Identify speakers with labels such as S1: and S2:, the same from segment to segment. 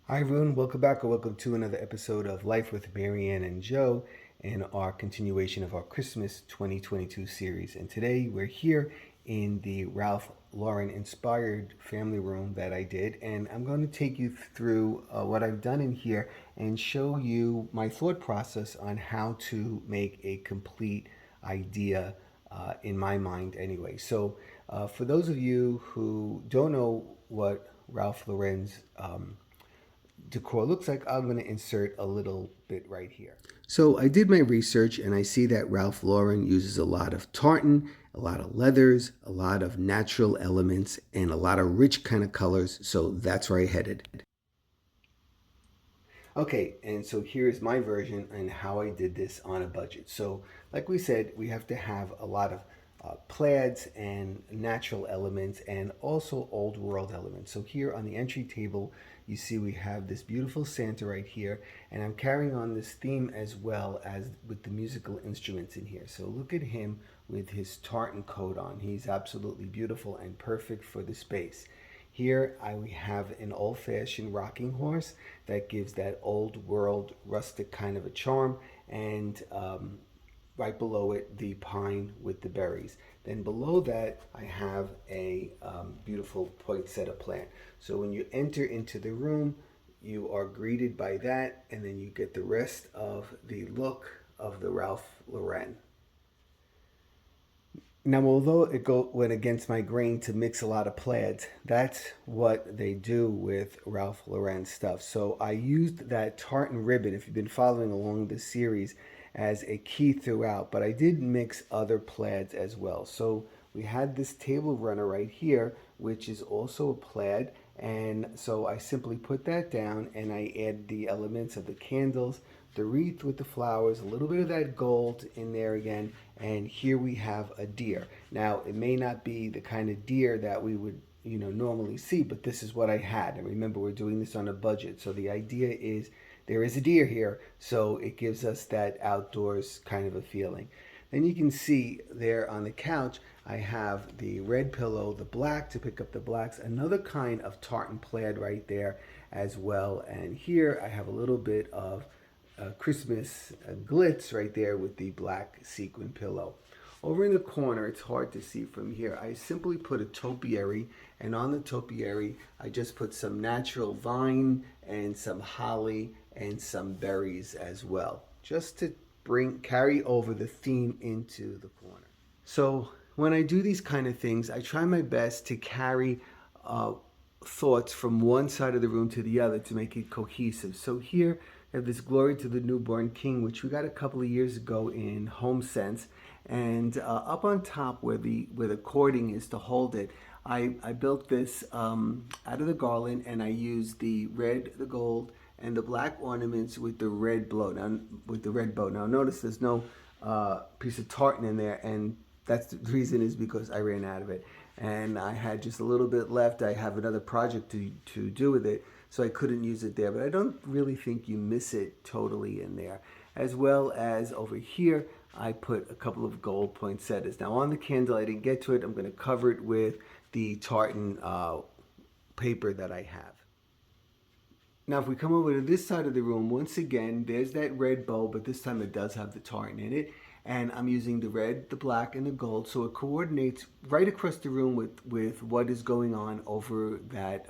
S1: Hi everyone, welcome back or welcome to another episode of Life with Marianne and Joe in our continuation of our Christmas 2022 series. And today we're here in the Ralph Lauren inspired family room that I did, and I'm going to take you through what I've done in here and show you my thought process on how to make a complete idea in my mind anyway. So for those of you who don't know what Ralph Lauren's decor looks like, I'm going to insert a little bit right here. So I did my research and I see that Ralph Lauren uses a lot of tartan, a lot of leathers, a lot of natural elements, and a lot of rich kind of colors. So that's where I headed. Okay, and so here's my version and how I did this on a budget. So, like we said, we have to have a lot of plaids and natural elements and also old world elements. So, here on the entry table, you see we have this beautiful Santa right here, and I'm carrying on this theme as well as with the musical instruments in here. So, look at him with his tartan coat on. He's absolutely beautiful and perfect for the space. Here we have an old-fashioned rocking horse that gives that old world rustic kind of a charm, and right below it the pine with the berries. Then below that I have a beautiful poinsettia plant. So when you enter into the room, you are greeted by that, and then you get the rest of the look of the Ralph Lauren. Now, although went against my grain to mix a lot of plaids, that's what they do with Ralph Lauren stuff. So I used that tartan ribbon, if you've been following along the series, as a key throughout, but I did mix other plaids as well. So we had this table runner right here, which is also a plaid, and so I simply put that down and I add the elements of the candles, the wreath with the flowers, a little bit of that gold in there again, and here we have a deer. Now, it may not be the kind of deer that we would normally see, but this is what I had. And remember, we're doing this on a budget, so the idea is there is a deer here, so it gives us that outdoors kind of a feeling. Then you can see there on the couch, I have the red pillow, the black to pick up the blacks, another kind of tartan plaid right there as well. And here I have a little bit of Christmas glitz right there with the black sequin pillow. Over in the corner, it's hard to see from here, I simply put a topiary, and on the topiary, I just put some natural vine and some holly and some berries as well, just to carry over the theme into the corner. So when I do these kind of things, I try my best to carry uh, thoughts from one side of the room to the other to make it cohesive. So here I have this Glory to the Newborn King, which we got a couple of years ago in Home Sense, and up on top where the cording is to hold it, I built this out of the garland, and I used the red, the gold, and the black ornaments with the red bow. Now notice there's no piece of tartan in there, and that's the reason is because I ran out of it, and I had just a little bit left. I have another project to do with it, so I couldn't use it there, but I don't really think you miss it totally in there. As well as over here, I put a couple of gold poinsettias. Now on the candle, I didn't get to it. I'm going to cover it with the tartan paper that I have. Now, if we come over to this side of the room, once again, there's that red bow, but this time it does have the tartan in it. And I'm using the red, the black, and the gold, so it coordinates right across the room with what is going on over that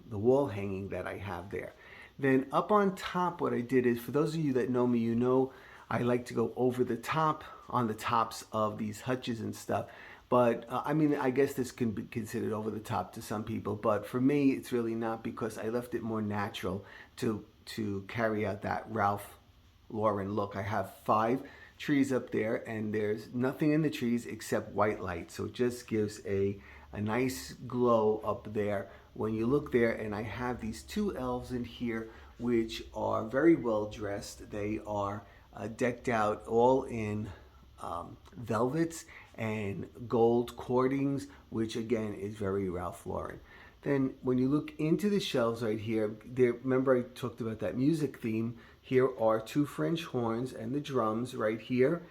S1: the wall hanging that I have there. Then up on top, what I did is, for those of you that know me, you know I like to go over the top on the tops of these hutches and stuff. But I mean, I guess this can be considered over the top to some people, but for me, it's really not, because I left it more natural to carry out that Ralph Lauren look. I have 5 trees up there, and there's nothing in the trees except white light, so it just gives a nice glow up there when you look there. And I have these 2 elves in here, which are very well dressed. They are decked out all in velvets and gold cordings, which again is very Ralph Lauren. Then when you look into the shelves right here, remember I talked about that music theme. Here are 2 French horns and the drums right here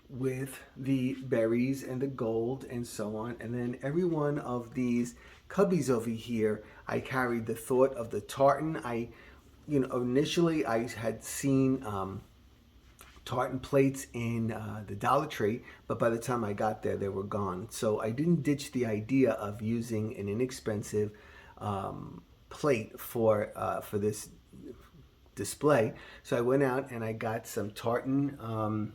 S1: with the berries and the gold and so on. And then every one of these cubbies over here, I carried the thought of the tartan. Initially I had seen tartan plates in the Dollar Tree, but by the time I got there, they were gone. So I didn't ditch the idea of using an inexpensive plate for this display. So I went out and I got some tartan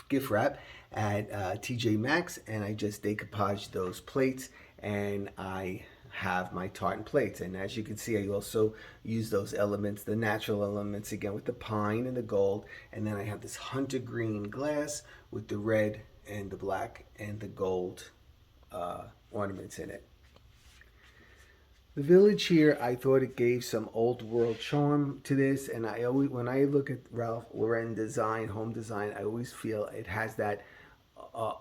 S1: gift wrap at TJ Maxx, and I just decoupaged those plates, and I have my tartan plates. And as you can see, I also use those elements, the natural elements, again with the pine and the gold. And then I have this hunter green glass with the red and the black and the gold ornaments in it. The village here, I thought it gave some old world charm to this, and I always, when I look at Ralph Lauren design, home design, I always feel it has uh,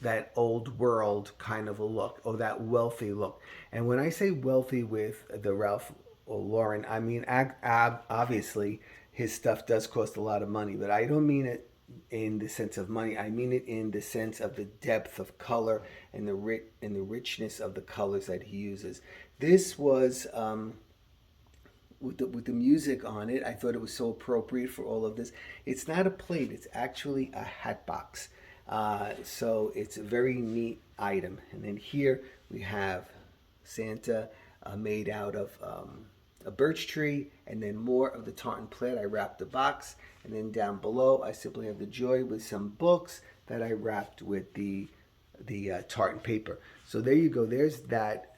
S1: that old world kind of a look, or that wealthy look. And when I say wealthy with the Ralph Lauren, I mean obviously his stuff does cost a lot of money, but I don't mean it in the sense of money. I mean it in the sense of the depth of color and the richness of the colors that he uses. This was with the music on it. I thought it was so appropriate for all of this. It's not a plate. It's actually a hat box. So it's a very neat item. And then here we have Santa made out of a birch tree, and then more of the tartan plaid. I wrapped the box, and then down below I simply have the joy with some books that I wrapped with the tartan paper. So there you go. There's that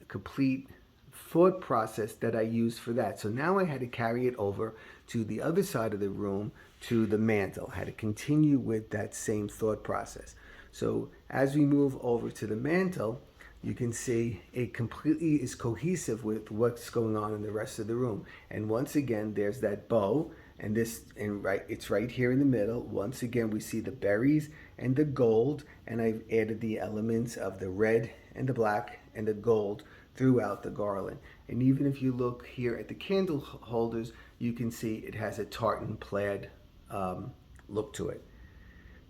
S1: complete thought process that I used for that. So now I had to carry it over to the other side of the room, to the mantle. I had to continue with that same thought process. So as we move over to the mantle, you can see it completely is cohesive with what's going on in the rest of the room. And once again, there's that bow, and it's right here in the middle. Once again, we see the berries and the gold, and I've added the elements of the red and the black and the gold throughout the garland. And even if you look here at the candle holders, you can see it has a tartan plaid look to it.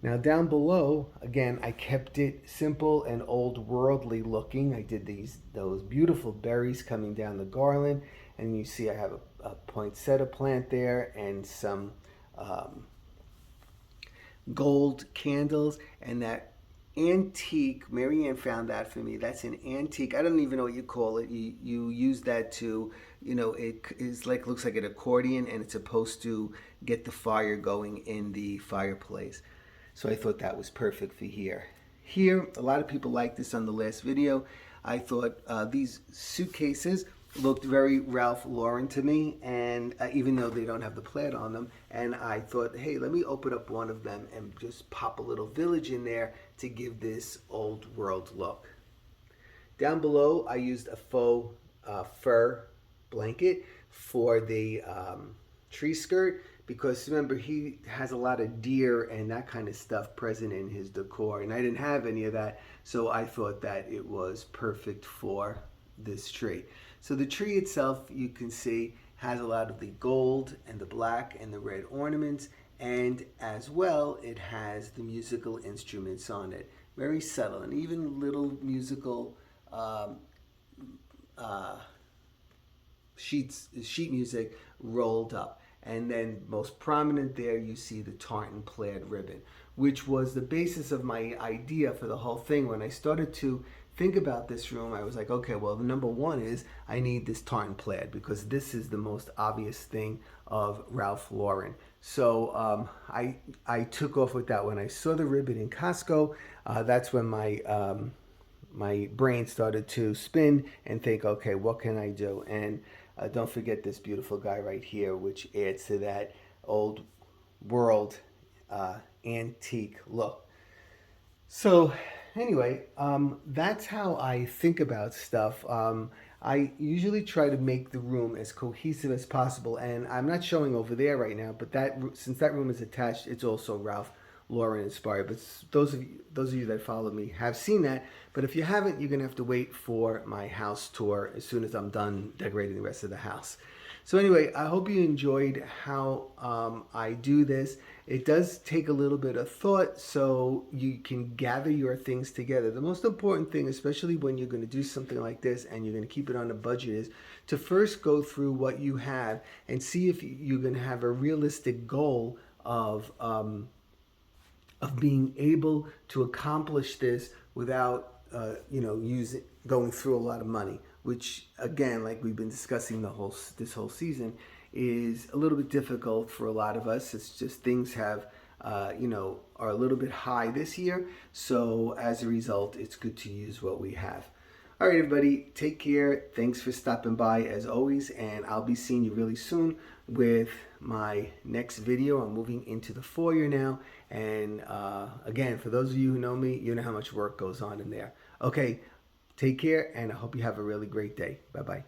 S1: Now down below, again, I kept it simple and old worldly looking. I did those beautiful berries coming down the garland, and you see I have a poinsettia plant there and some gold candles, and that antique, Marianne found that for me. That's an antique. I don't even know what you call it. You use that to, it is looks like an accordion, and it's supposed to get the fire going in the fireplace. So I thought that was perfect for here. Here, a lot of people liked this on the last video. I thought these suitcases looked very Ralph Lauren to me, and even though they don't have the plaid on them, and I thought, hey, let me open up one of them and just pop a little village in there to give this old world look. Down below, I used a faux fur blanket for the tree skirt, because remember, he has a lot of deer and that kind of stuff present in his decor, and I didn't have any of that, so I thought that it was perfect for this tree. So the tree itself, you can see, has a lot of the gold and the black and the red ornaments, and as well it has the musical instruments on it. Very subtle, and even little musical sheet music rolled up. And then most prominent there, you see the tartan plaid ribbon, which was the basis of my idea for the whole thing. When I started to think about this room, I was like, okay, well, the number one is I need this tartan plaid, because this is the most obvious thing of Ralph Lauren. So I took off with that. When I saw the ribbon in Costco, that's when my brain started to spin and think, okay, what can I do? And don't forget this beautiful guy right here, which adds to that old world antique look. So anyway, that's how I think about stuff. I usually try to make the room as cohesive as possible, and I'm not showing over there right now, but since that room is attached, it's also Ralph Lauren inspired. But those of you that follow me have seen that. But if you haven't, you're gonna have to wait for my house tour as soon as I'm done decorating the rest of the house. So anyway, I hope you enjoyed how I do this. It does take a little bit of thought so you can gather your things together. The most important thing, especially when you're going to do something like this and you're going to keep it on a budget, is to first go through what you have and see if you're going to have a realistic goal of being able to accomplish this without using going through a lot of money, which again, like we've been discussing this whole season, is a little bit difficult for a lot of us. It's just things have are a little bit high this year, so as a result it's good to use what we have. All right, everybody, take care. Thanks for stopping by as always, and I'll be seeing you really soon with my next video. I'm moving into the foyer now, and again, for those of you who know me, you know how much work goes on in there. Okay, take care, and I hope you have a really great day. Bye-bye.